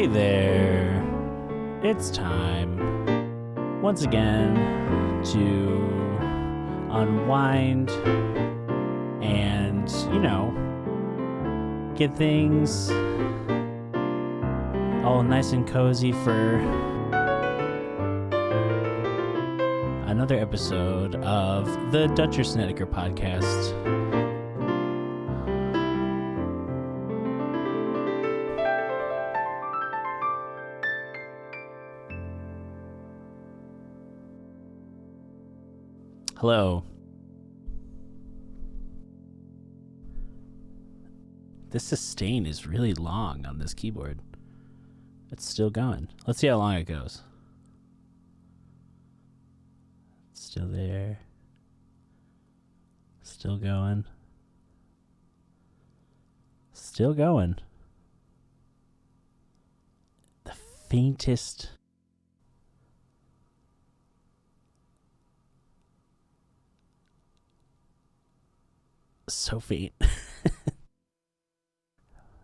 Hey there, it's time once again to unwind and, get things all nice and cozy for another episode of the Dutcher Snedeker podcast. Hello. This sustain is really long on this keyboard. It's still going. Let's see how long it goes. It's still there. Still going. Still going. The faintest so faint.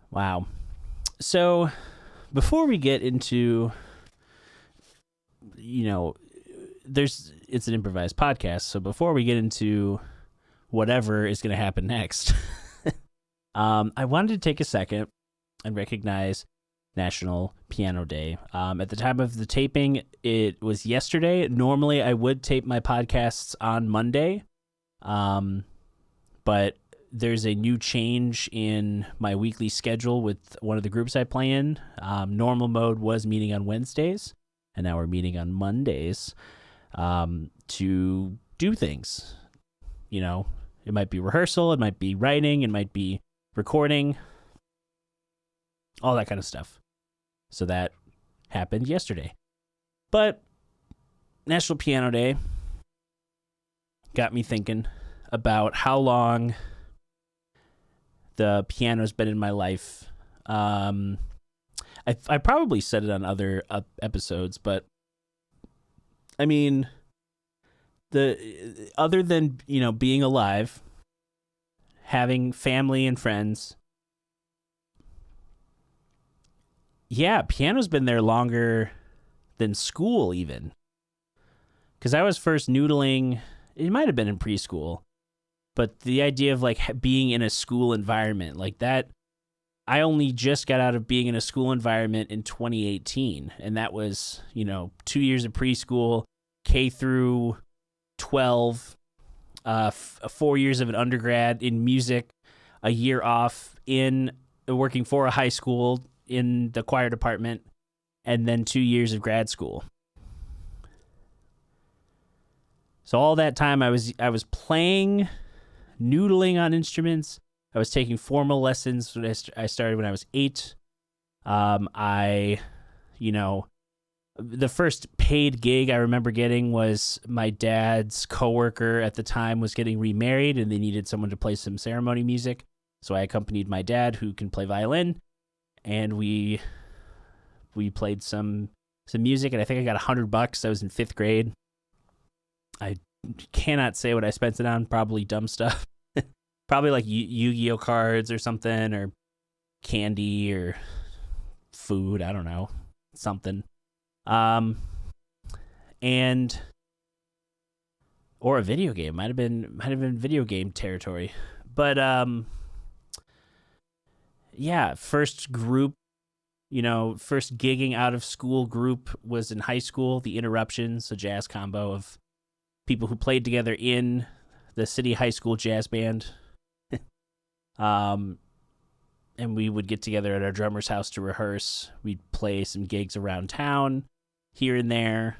Wow. So before we get into, it's an improvised podcast. So before we get into whatever is going to happen next, I wanted to take a second and recognize National Piano Day. At the time of the taping, it was yesterday. Normally I would tape my podcasts on Monday. But there's a new change in my weekly schedule with one of the groups I play in. Normal mode was meeting on Wednesdays, and now we're meeting on Mondays to do things. It might be rehearsal, it might be writing, it might be recording, all that kind of stuff. So that happened yesterday. But National Piano Day got me thinking about how long the piano's been in my life. I probably said it on other episodes, but I mean, other than being alive, having family and friends, piano's been there longer than school even. Because I was first noodling. It might have been in preschool. But the idea of being in a school environment like that, I only just got out of being in a school environment in 2018. And that was, 2 years of preschool, K through 12, 4 years of an undergrad in music, a year off in working for a high school in the choir department, and then 2 years of grad school. So all that time I was playing, noodling on instruments. I was taking formal lessons when I started when I was 8. The first paid gig I remember getting was my dad's coworker at the time was getting remarried, and they needed someone to play some ceremony music. So I accompanied my dad, who can play violin, and we played some music. And I think I got $100. I was in 5th grade. I cannot say what I spent it on. Probably dumb stuff. Probably like Yu-Gi-Oh cards or something, or candy or food. I don't know, something. Or a video game. Might have been video game territory. But first group, first gigging out of school group was in high school. The Interruptions, a jazz combo of people who played together in the city high school jazz band. And we would get together at our drummer's house to rehearse. We'd play some gigs around town, here and there.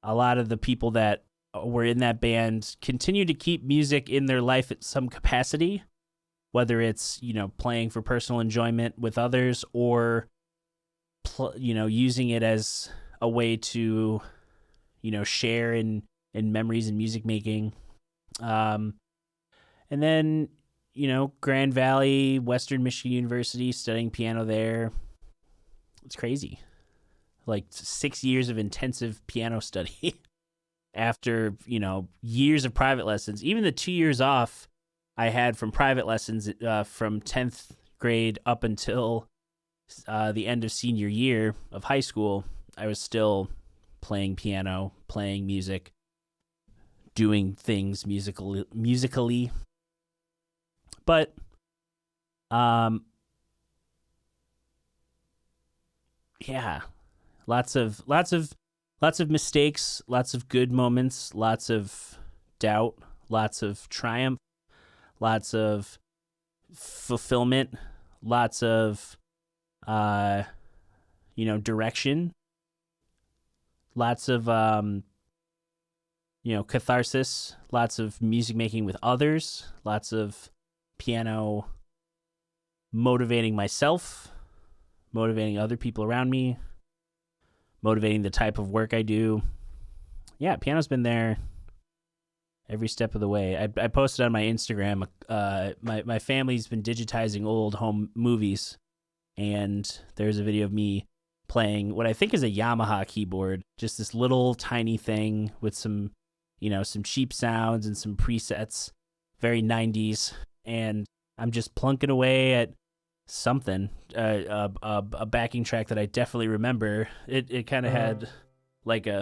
A lot of the people that were in that band continue to keep music in their life at some capacity, whether it's, playing for personal enjoyment with others or, using it as a way to, share in memories and music making. And then, Grand Valley, Western Michigan University, studying piano there. It's crazy. 6 years of intensive piano study after, years of private lessons. Even the 2 years off I had from private lessons from 10th grade up until the end of senior year of high school, I was still playing piano, playing music, doing things musically. But yeah, lots of mistakes, lots of good moments, lots of doubt, lots of triumph, lots of fulfillment, lots of direction, lots of catharsis, lots of music making with others, lots of piano motivating myself, motivating other people around me, motivating the type of work I do. Yeah, piano's been there every step of the way. I posted on my Instagram, my family's been digitizing old home movies, and there's a video of me playing what I think is a Yamaha keyboard, just this little tiny thing with some cheap sounds and some presets, very 90s, and I'm just plunking away at something, a backing track that I definitely remember. It kind of had like a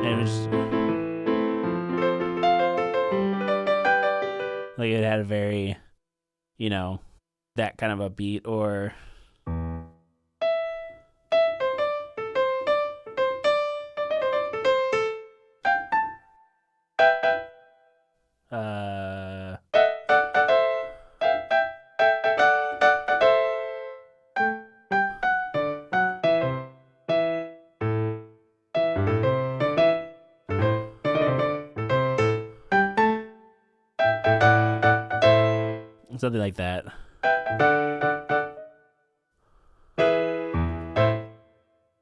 and it was like it had a very, that kind of a beat, or uh something like that.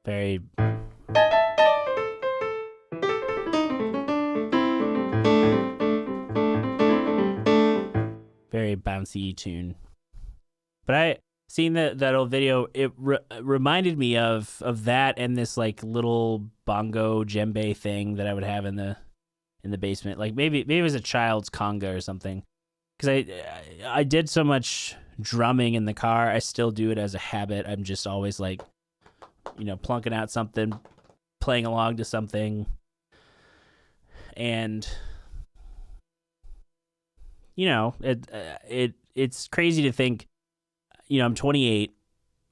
Very very bouncy tune. But I seeing that old video, it reminded me of that and this like little bongo djembe thing that I would have in the basement. Like maybe it was a child's conga or something. Because I did so much drumming in the car. I still do it as a habit. I'm just always like, plunking out something, playing along to something, and it's crazy to think. I'm 28.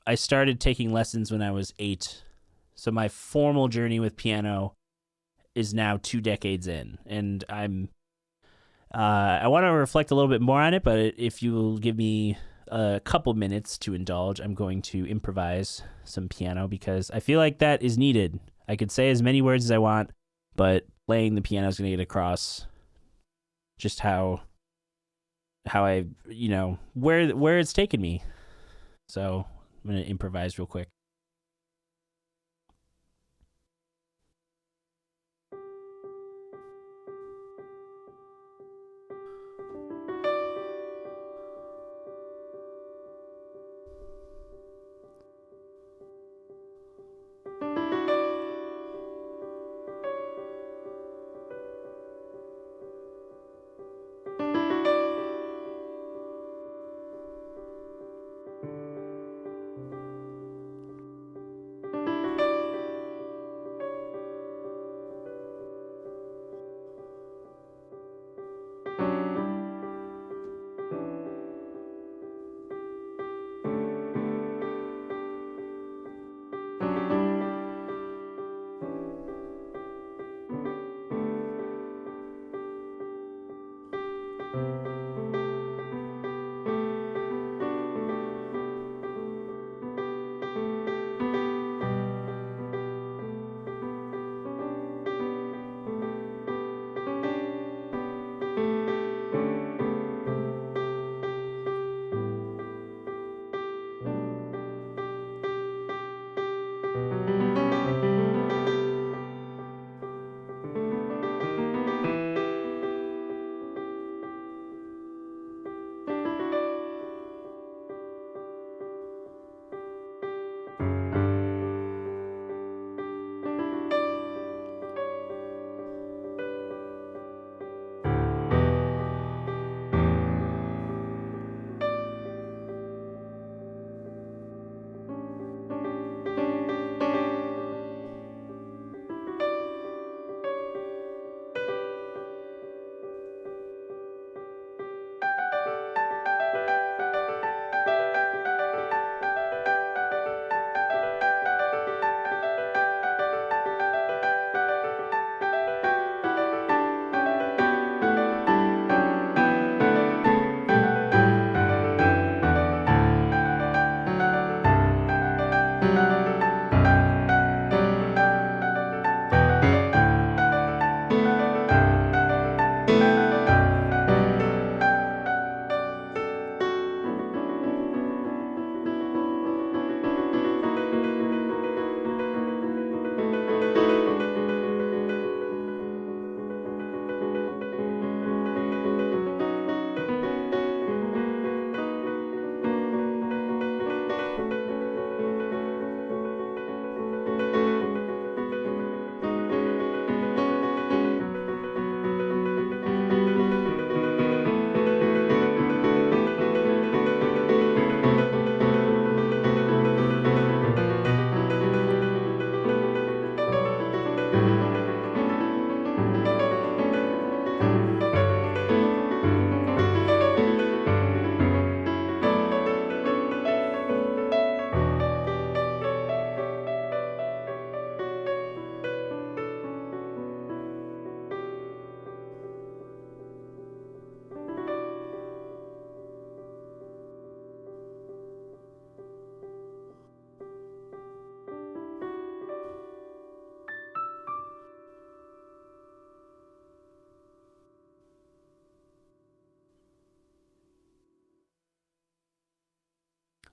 I started taking lessons when I was 8, so my formal journey with piano is now 2 decades in, and I want to reflect a little bit more on it, but if you will give me a couple minutes to indulge, I'm going to improvise some piano because I feel like that is needed. I could say as many words as I want, but playing the piano is going to get across just how I, where it's taken me. So I'm going to improvise real quick.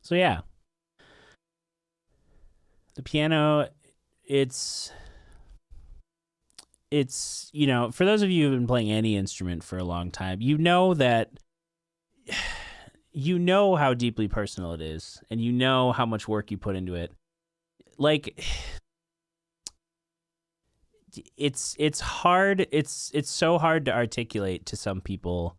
So yeah, the piano, it's for those of you who've been playing any instrument for a long time, you know that you know how deeply personal it is, and you know how much work you put into it. Like, it's hard. It's so hard to articulate to some people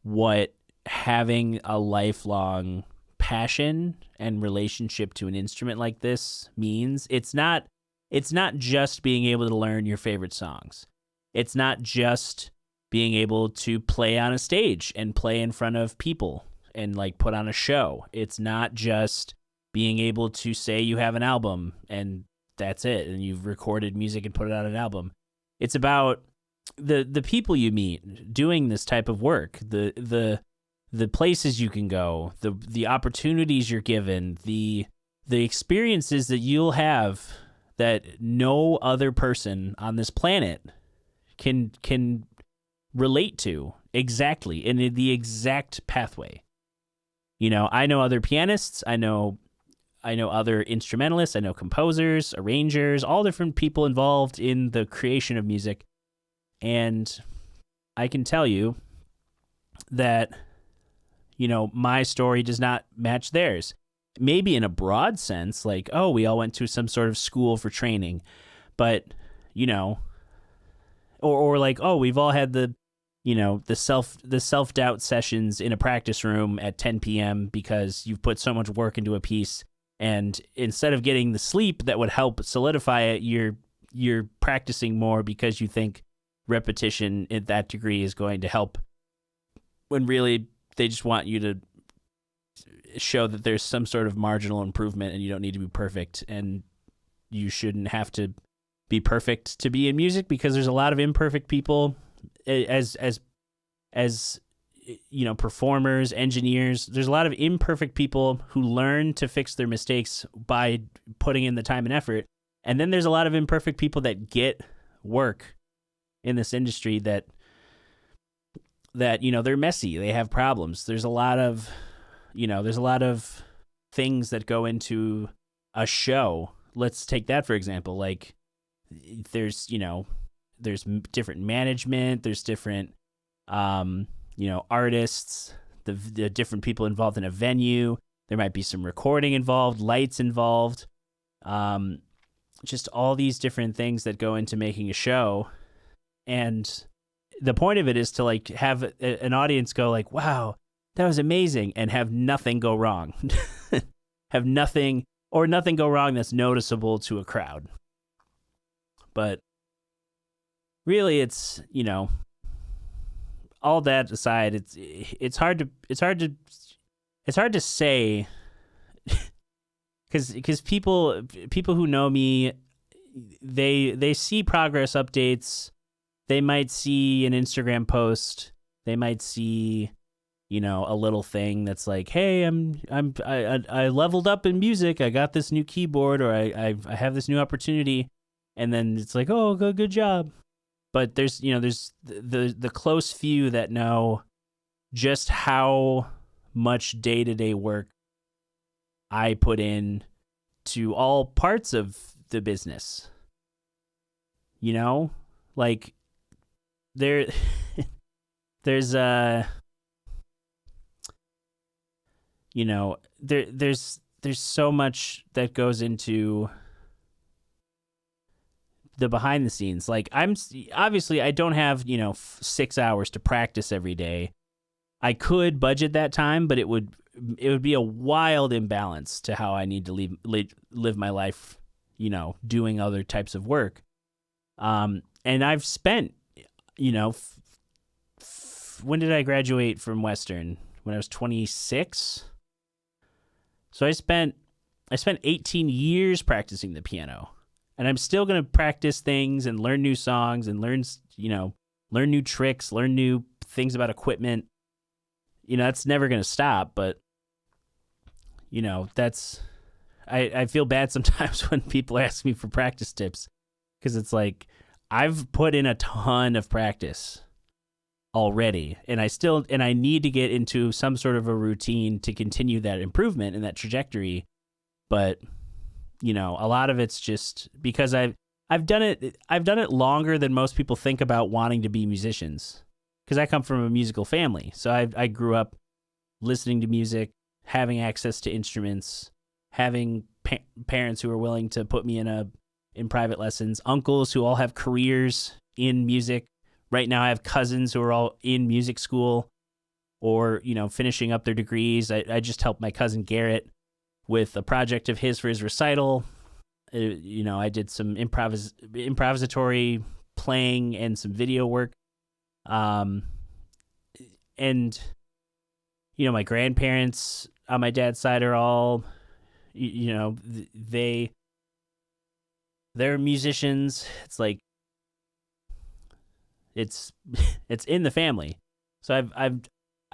what having a lifelong passion and relationship to an instrument like this means. It's not just being able to learn your favorite songs. It's not just being able to play on a stage and play in front of people and like put on a show. It's not just being able to say you have an album and that's it, and you've recorded music and put it on an album. It's about the people you meet doing this type of work, the places you can go, the opportunities you're given, the experiences that you'll have that no other person on this planet can relate to exactly in the exact pathway. I know other pianists, I know other instrumentalists, I know composers, arrangers, all different people involved in the creation of music. And I can tell you that, my story does not match theirs. Maybe in a broad sense, like, oh, we all went to some sort of school for training, but, or like, oh, we've all had the self-doubt sessions in a practice room at 10 p.m. because you've put so much work into a piece. And instead of getting the sleep that would help solidify it, you're practicing more because you think repetition at that degree is going to help, when really they just want you to show that there's some sort of marginal improvement and you don't need to be perfect, and you shouldn't have to be perfect to be in music, because there's a lot of imperfect people as performers, engineers. There's a lot of imperfect people who learn to fix their mistakes by putting in the time and effort. And then there's a lot of imperfect people that get work in this industry that they're messy. They have problems. There's a lot of things that go into a show. Let's take that for example. Like there's different management, there's different artists, the different people involved in a venue. There might be some recording involved, lights involved, just all these different things that go into making a show. And the point of it is to like have an audience go like, wow, that was amazing, and have nothing go wrong. Have nothing go wrong that's noticeable to a crowd. But really, it's, all that aside, it's hard to say, because people who know me, they see progress updates. They might see an Instagram post. They might see, a little thing that's like, hey, I leveled up in music. I got this new keyboard, or I have this new opportunity, and then it's like, oh, good job. But there's the close few that know just how much day-to-day work I put in to all parts of the business. Like there's so much that goes into the behind the scenes. Like I don't have 6 hours to practice every day. I could budget that time, but it would be a wild imbalance to how I need to live my life, doing other types of work. And I've spent, when did I graduate from Western? When I was 26. So I spent 18 years practicing the piano. And I'm still going to practice things and learn new songs and learn new tricks, learn new things about equipment. That's never going to stop. But, I feel bad sometimes when people ask me for practice tips, because it's like, I've put in a ton of practice. already, and I need to get into some sort of a routine to continue that improvement and that trajectory. But a lot of it's just because I've done it longer than most people think about wanting to be musicians, because I come from a musical family. So I grew up listening to music, having access to instruments, having parents who are willing to put me in private lessons, uncles who all have careers in music. Right now I have cousins who are all in music school or, finishing up their degrees. I just helped my cousin Garrett with a project of his for his recital. I did some improvisatory playing and some video work. And, my grandparents on my dad's side are all, they're musicians. It's like, it's in the family. So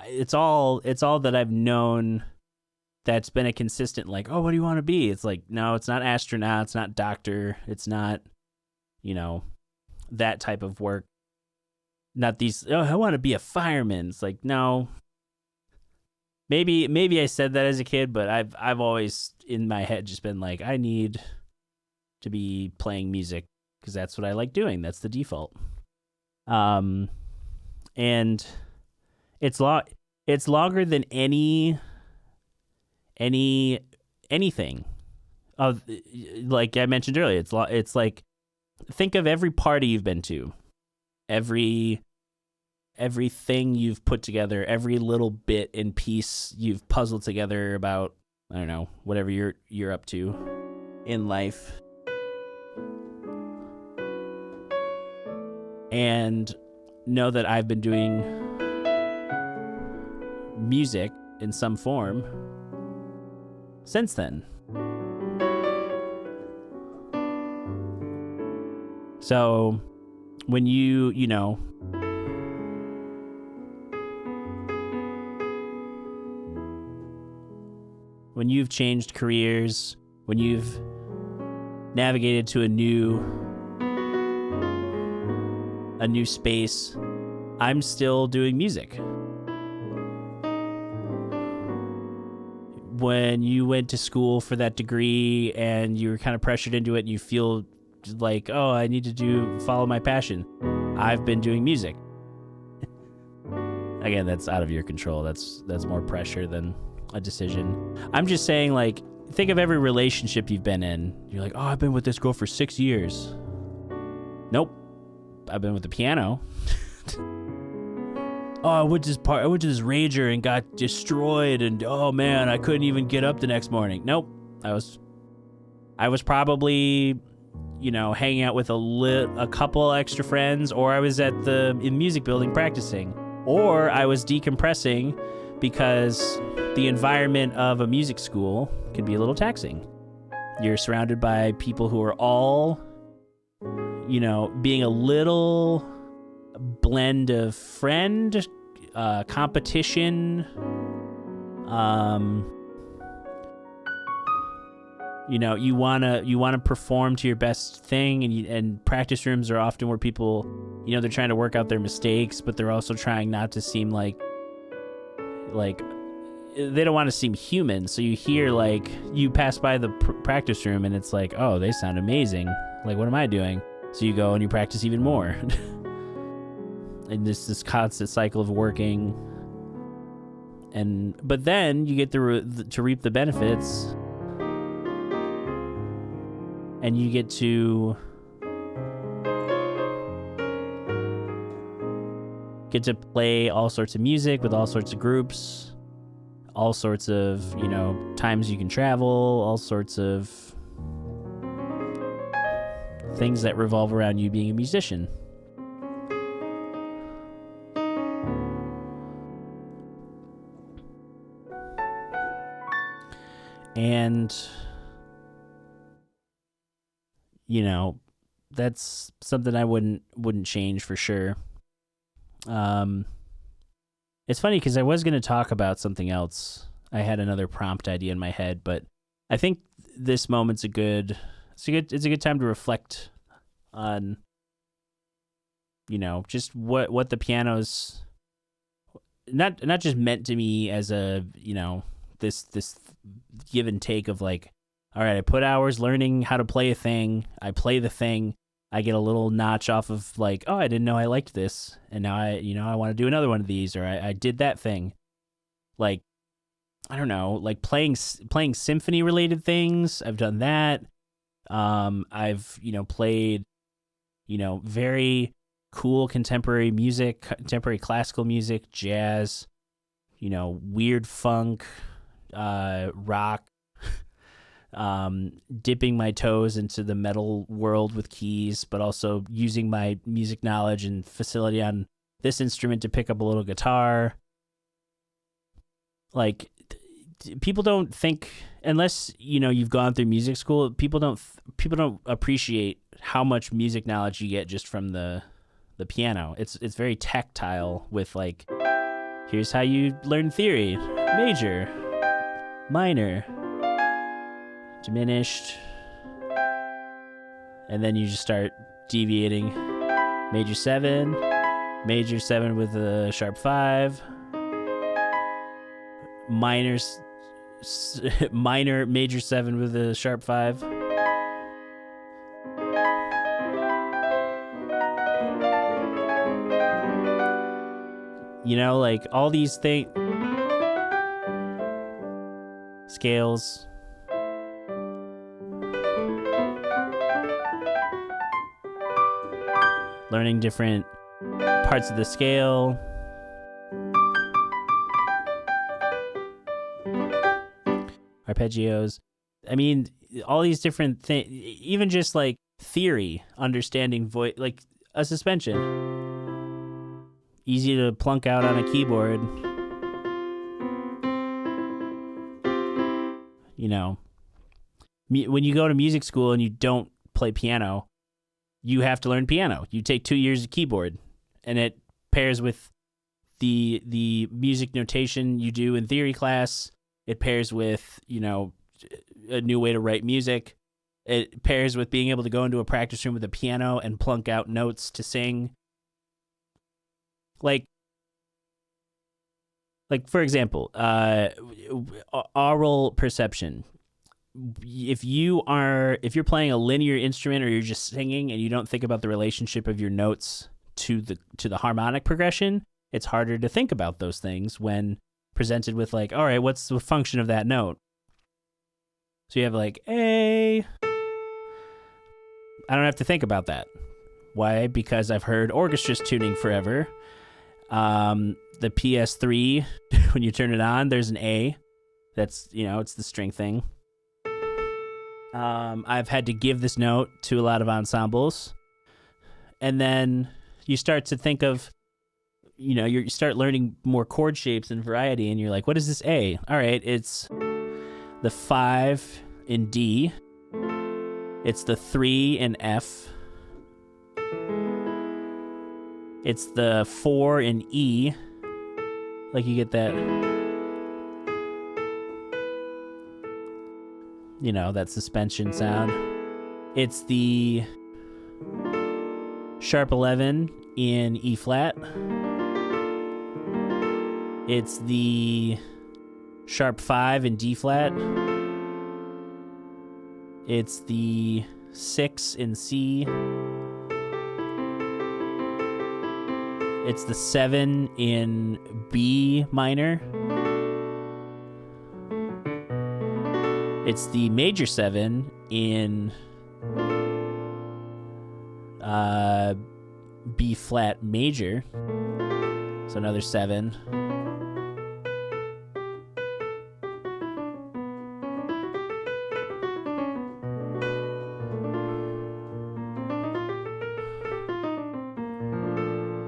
it's all that I've known that's been a consistent, like, oh, what do you want to be? It's like, no, it's not astronaut, it's not doctor, it's not, that type of work. Not these, oh, I want to be a fireman. It's like, no. Maybe I said that as a kid, but I've always in my head just been like, I need to be playing music because that's what I like doing. That's the default. And it's longer than anything. Like I mentioned earlier, it's like, think of every party you've been to, everything you've put together, every little bit and piece you've puzzled together about, I don't know, whatever you're up to in life. And know that I've been doing music in some form since then. So when when you've changed careers, when you've navigated to a new space, I'm still doing music. When you went to school for that degree and you were kind of pressured into it and you feel like, oh, I need to follow my passion, I've been doing music. Again, that's out of your control. That's more pressure than a decision. I'm just saying, like, think of every relationship you've been in. You're like, oh, I've been with this girl for 6 years. Nope. I've been with the piano. Oh, I went to this rager and got destroyed, and oh man, I couldn't even get up the next morning. Nope. I was probably, hanging out with a couple extra friends, or I was in music building practicing, or I was decompressing because the environment of a music school can be a little taxing. You're surrounded by people who are all, being a little blend of friend, competition, you wanna perform to your best thing, and practice rooms are often where people, they're trying to work out their mistakes, but they're also trying not to seem like they don't want to seem human. So you hear, like, you pass by the practice room and it's like, oh, they sound amazing. Like, what am I doing? So you go and you practice even more. And this constant cycle of working. But then you get to reap the benefits, and you get to play all sorts of music with all sorts of groups, all sorts of, times you can travel, all sorts of things that revolve around you being a musician. And, that's something I wouldn't change for sure. It's funny because I was going to talk about something else. I had another prompt idea in my head, but I think this moment's a good time to reflect on, just what the piano's not just meant to me as a, this give and take of like, all right, I put hours learning how to play a thing. I play the thing. I get a little notch off of like, oh, I didn't know I liked this, and now I want to do another one of these, or I did that thing. Like, I don't know, like playing symphony related things. I've done that. I've played very cool contemporary music, contemporary classical music, jazz, weird funk, rock. Dipping my toes into the metal world with keys, but also using my music knowledge and facility on this instrument to pick up a little guitar. Like, people don't think, unless you've gone through music school, people don't appreciate how much music knowledge you get just from the piano. It's very tactile with like, here's how you learn theory: major, minor, diminished, and then you just start deviating. Major 7 with a sharp 5, minor major 7 with a sharp 5. Like all these things, scales. Learning different parts of the scale. Arpeggios. I mean, all these different things, even just like theory, understanding voice, like a suspension. Easy to plunk out on a keyboard. When you go to music school and you don't play piano, you have to learn piano. You take 2 years of keyboard, and it pairs with the music notation you do in theory class. It pairs with, a new way to write music. It pairs with being able to go into a practice room with a piano and plunk out notes to sing. Like for example, aural perception. If you're playing a linear instrument or you're just singing and you don't think about the relationship of your notes to the harmonic progression, it's harder to think about those things when presented with like, all right, what's the function of that note? So you have like A. I don't have to think about that. Why? Because I've heard orchestras tuning forever. The PS3, when you turn it on, there's an A. That's, it's the string thing. I've had to give this note to a lot of ensembles. And then you start to think of, you start learning more chord shapes and variety, and you're like, what is this A? All right, it's the 5 in D. It's the 3 in F. It's the 4 in E. Like, you get that, that suspension sound. It's the sharp 11 in E flat. It's the sharp 5 in D flat. It's the 6 in C. It's the 7 in B minor. It's the major 7 in B flat major. So another 7.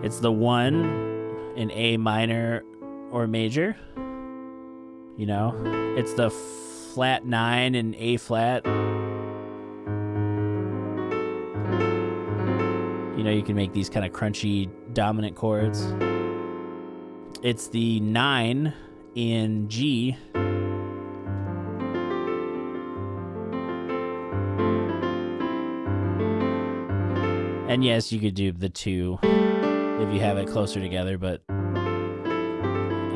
It's the 1 in A minor or major. It's the flat 9 in A flat. You can make these kind of crunchy dominant chords. It's the 9 in G. And yes, you could do the 2 if you have it closer together, but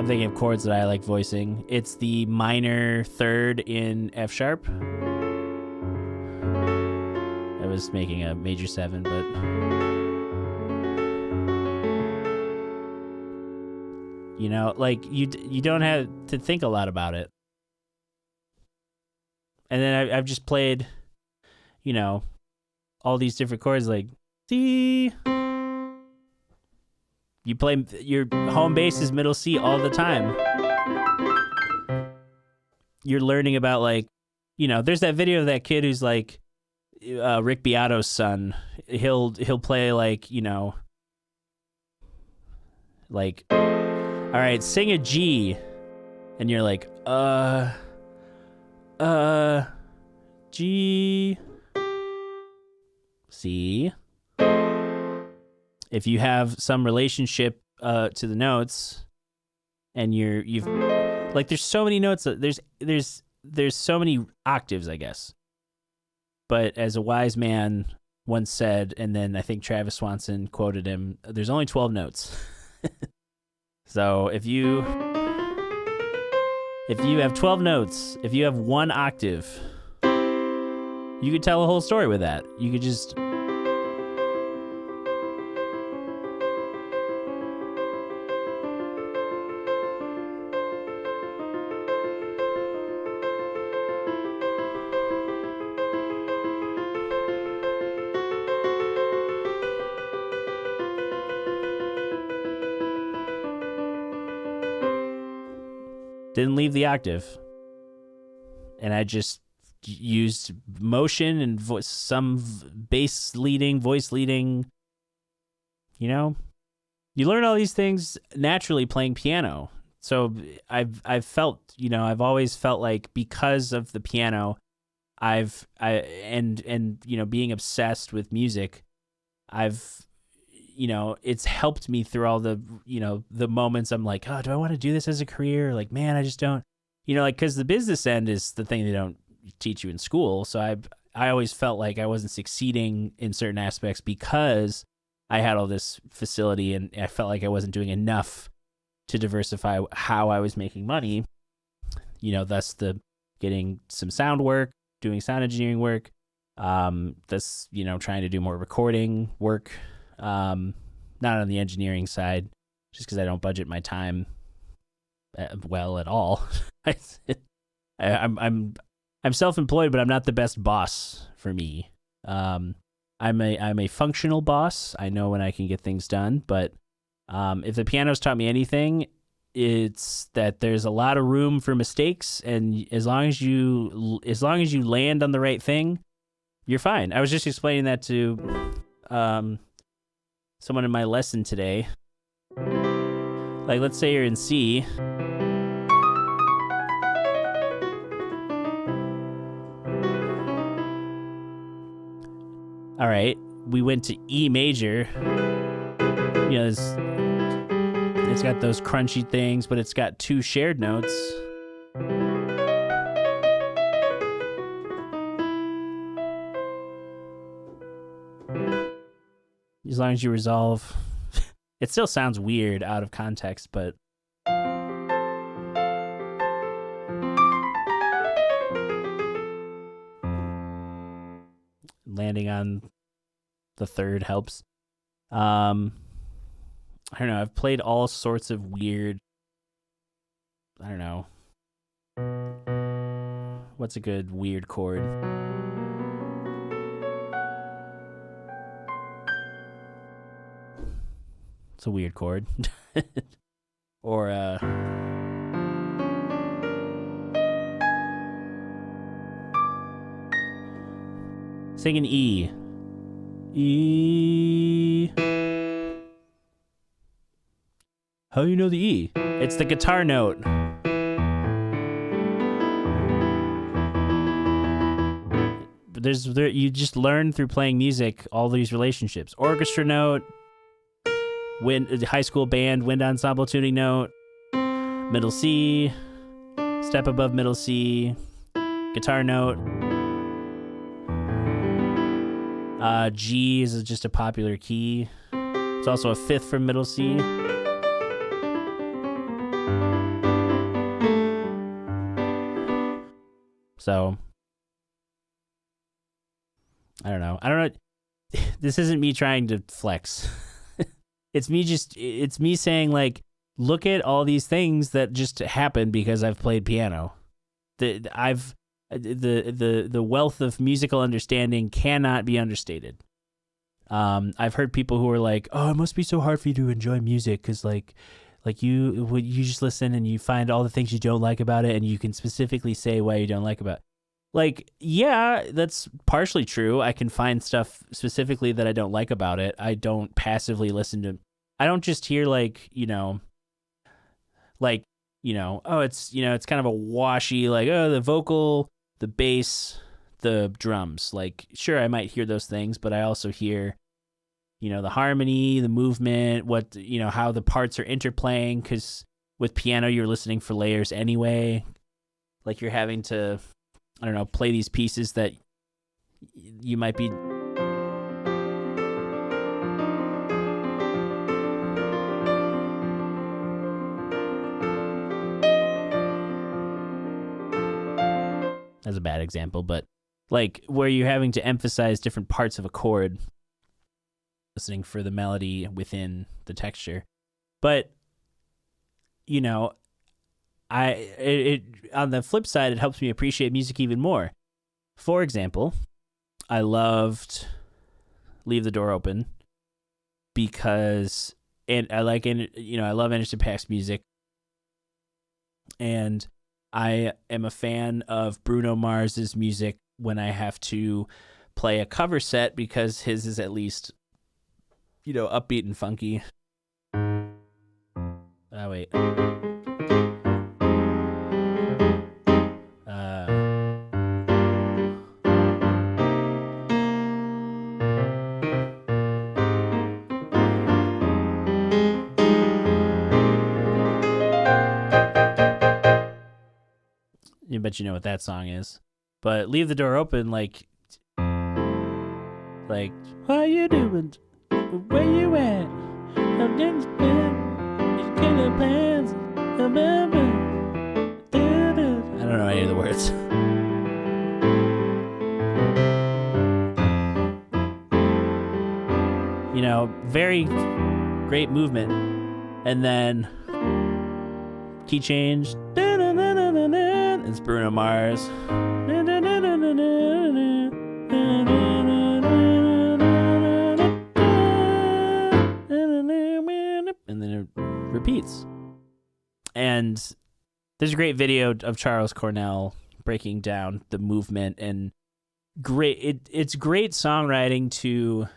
I'm thinking of chords that I like voicing. It's the minor third in F sharp. I was making a major 7, but you know, like you don't have to think a lot about it. And then I've just played, you know, all these different chords like C. You play your home bass is middle C all the time. You're learning about, like, you know, there's that video of that kid who's like Rick Beato's son. He'll play like, you know, like, all right, sing a G, and you're like, G, C. If you have some relationship to the notes, and you've like, there's so many notes. There's so many octaves, I guess. But as a wise man once said, and then I think Travis Swanson quoted him, there's only 12 notes. So if you have 12 notes, if you have one octave, you could tell a whole story with that. You could just didn't leave the octave, and I just used motion and some bass leading, voice leading. You know, you learn all these things naturally playing piano. So I've felt, you know, I've always felt like, because of the piano, and you know, being obsessed with music, you know, it's helped me through all the, you know, the moments I'm like, oh, do I want to do this as a career? Like, man, I just don't, you know, like, because the business end is the thing they don't teach you in school. So I always felt like I wasn't succeeding in certain aspects because I had all this facility, and I felt like I wasn't doing enough to diversify how I was making money, you know, thus the getting some sound work, doing sound engineering work, thus, you know, trying to do more recording work. Not on the engineering side, just because I don't budget my time well at all. I'm self-employed, but I'm not the best boss for me. I'm a functional boss. I know when I can get things done, but if the piano's taught me anything, it's that there's a lot of room for mistakes, and as long as you land on the right thing, you're fine. I was just explaining that to someone in my lesson today. Like, let's say you're in C. All right, we went to E major. You know, it's got those crunchy things, but it's got 2 shared notes. As long as you resolve, it still sounds weird out of context, but landing on the third helps. I don't know. I've played all sorts of weird, I don't know. What's a good weird chord? It's a weird chord. Or sing an E. E. How do you know the E? It's the guitar note. You just learn through playing music all these relationships. Orchestra note, high school band, wind ensemble tuning note, middle C, step above middle C, guitar note. G is just a popular key. It's also a 5th from middle C. So I don't know. This isn't me trying to flex. It's me saying, like, look at all these things that just happened because I've played piano. The wealth of musical understanding cannot be understated. I've heard people who are like, "Oh, it must be so hard for you to enjoy music because like you just listen and you find all the things you don't like about it, and you can specifically say why you don't like about it." Like, yeah, that's partially true. I can find stuff specifically that I don't like about it. I don't passively listen to. I don't just hear oh, it's kind of a washy, like, oh, the vocal, the bass, the drums. Like, sure, I might hear those things, but I also hear, the harmony, the movement, how the parts are interplaying. Because with piano, you're listening for layers anyway. Like, you're having to, I don't know, play these pieces that you might be. That's a bad example, but like where you're having to emphasize different parts of a chord, listening for the melody within the texture. But on the flip side, it helps me appreciate music even more. For example, I loved Leave the Door Open because I love Anderson .Paak's music, and I am a fan of Bruno Mars's music when I have to play a cover set because his is at least, upbeat and funky. Oh, wait. I bet you know what that song is. But Leave the Door Open, like what you doing? Where you at? I don't know any of the words. Very great movement. And then key change. It's Bruno Mars. And then it repeats. And there's a great video of Charles Cornell breaking down the movement, and it's great songwriting to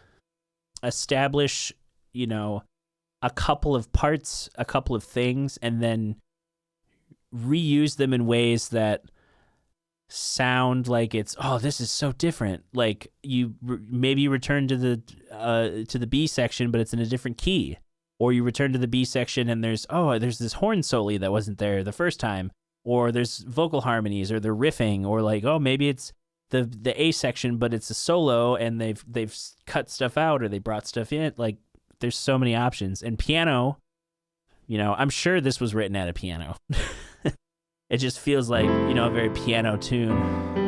establish, a couple of parts, a couple of things, and then reuse them in ways that sound like it's, oh, this is so different. Like maybe you return to the B section, but it's in a different key, or you return to the B section and there's this horn solo that wasn't there the first time, or there's vocal harmonies, or they're riffing, or like, oh, maybe it's the A section, but it's a solo and they've cut stuff out, or they brought stuff in. Like, there's so many options. And piano, I'm sure this was written at a piano. It just feels like, a very piano tune.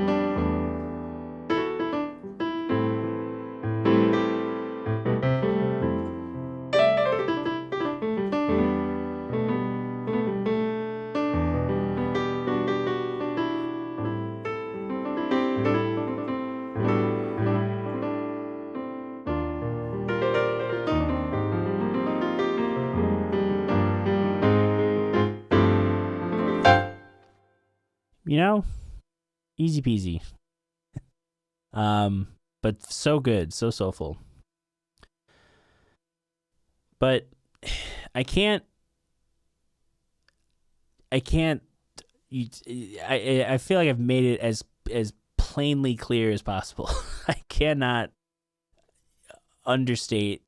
Easy peasy. But so good, so soulful. But I feel like I've made it as plainly clear as possible. I cannot overstate.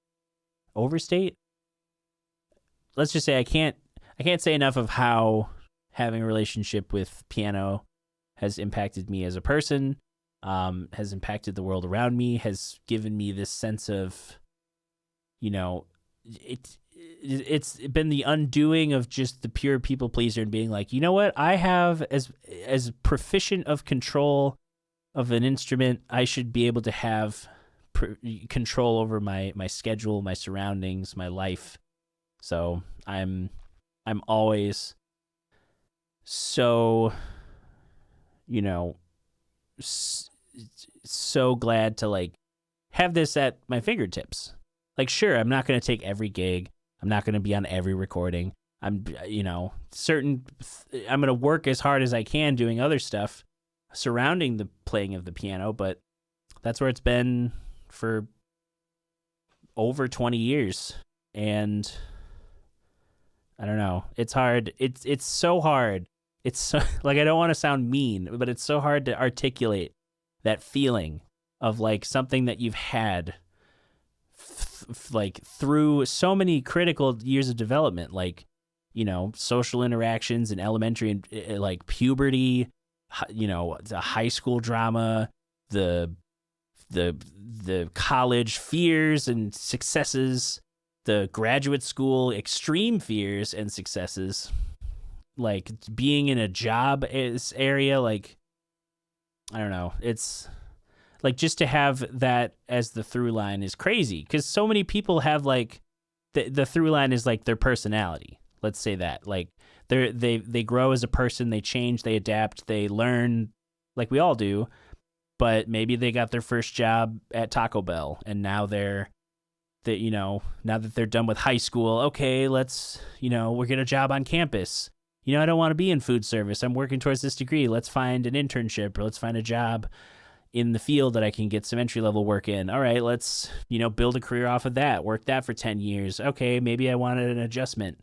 Let's just say I can't say enough of how having a relationship with piano has impacted me as a person, has impacted the world around me, has given me this sense of, it's been the undoing of just the pure people pleaser and being like, you know what, I have as proficient of control of an instrument, I should be able to have control over my schedule, my surroundings, my life. So I'm always so, you know, so glad to like have this at my fingertips. Like, sure, I'm not going to take every gig. I'm not going to be on every recording. I'm going to work as hard as I can doing other stuff surrounding the playing of the piano, but that's where it's been for over 20 years. And I don't know. It's hard. It's so hard. It's so, like, I don't want to sound mean, but it's so hard to articulate that feeling of like something that you've had like through so many critical years of development, like, you know, social interactions in elementary and like puberty, you know, the high school drama, the college fears and successes, the graduate school extreme fears and successes, like being in a job area, like, I don't know, it's like just to have that as the through line is crazy, because so many people have like the through line is like their personality. Let's say that, like they grow as a person, they change, they adapt, they learn, like we all do. But maybe they got their first job at Taco Bell, and now now that they're done with high school, okay, let's, you know, we'll get a job on campus. You know, I don't want to be in food service. I'm working towards this degree. Let's find an internship, or let's find a job in the field that I can get some entry-level work in. All right, let's, you know, build a career off of that, work that for 10 years. Okay, maybe I wanted an adjustment,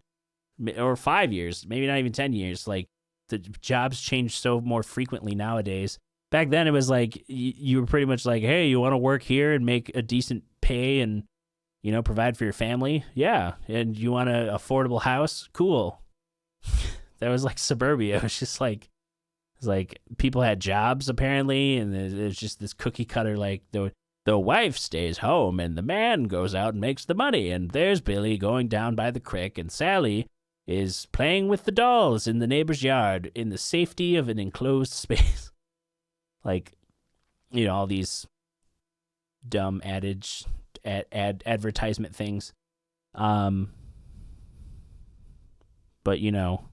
or 5 years, maybe not even 10 years. Like, the jobs change so more frequently nowadays. Back then, it was like, you were pretty much like, hey, you want to work here and make a decent pay and, you know, provide for your family? Yeah. And you want an affordable house? Cool. That was like suburbia. It was just like, it's like people had jobs apparently, and there's just this cookie cutter, like the wife stays home and the man goes out and makes the money, and there's Billy going down by the creek, and Sally is playing with the dolls in the neighbor's yard in the safety of an enclosed space. Like, you know, all these dumb advertisement things. But you know,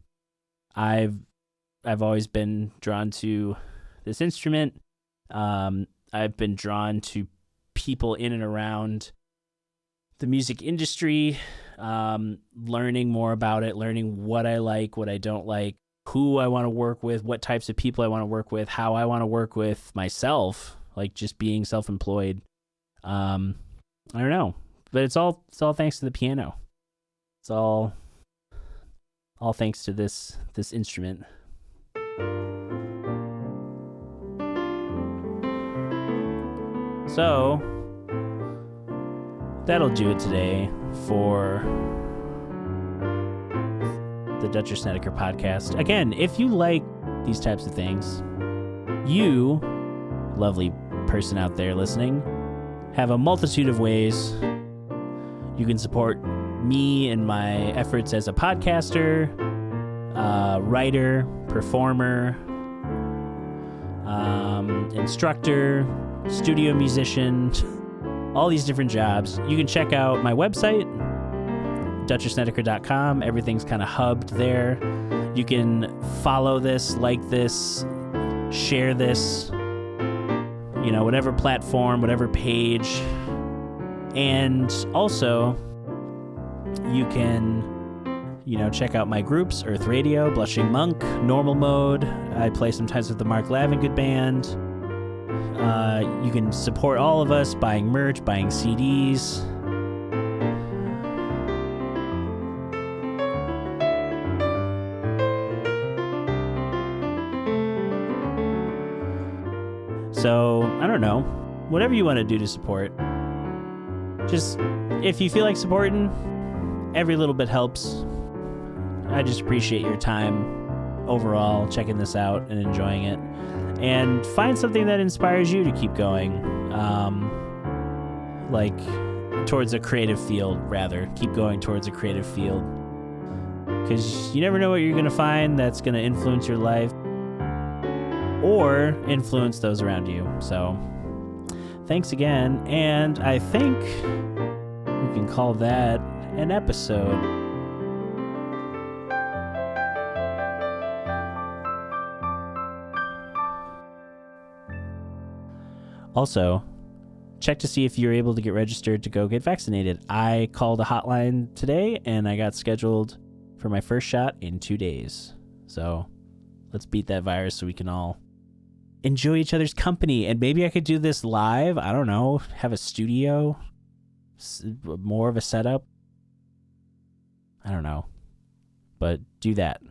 I've always been drawn to this instrument. I've been drawn to people in and around the music industry, learning more about it, learning what I like, what I don't like, who I want to work with, what types of people I want to work with, how I want to work with myself, like just being self-employed. I don't know, but it's all thanks to the piano. It's all thanks to this instrument. So that'll do it today for the Dutcher Snedeker podcast. Again, if you like these types of things, you, lovely person out there listening, have a multitude of ways you can support me and my efforts as a podcaster, writer, performer, instructor, studio musician, all these different jobs. You can check out my website, DutcherSnedeker.com. Everything's kind of hubbed there. You can follow this, like this, share this, you know, whatever platform, whatever page. And also, you can, you know, check out my groups, Earth Radio, Blushing Monk, Normal Mode. I play sometimes with the Mark Lavengood Band. You can support all of us buying merch, buying CDs. So, I don't know. Whatever you want to do to support. Just, if you feel like supporting, every little bit helps. I just appreciate your time overall, checking this out and enjoying it. And find something that inspires you to keep going. Like, towards a creative field, rather. Keep going towards a creative field. Because you never know what you're going to find that's going to influence your life or influence those around you. So, thanks again. And I think we can call that an episode. Also, check to see if you're able to get registered to go get vaccinated. I called a hotline today and I got scheduled for my first shot in 2 days. So let's beat that virus so we can all enjoy each other's company. And maybe I could do this live. I don't know. Have a studio, more of a setup. I don't know. But do that.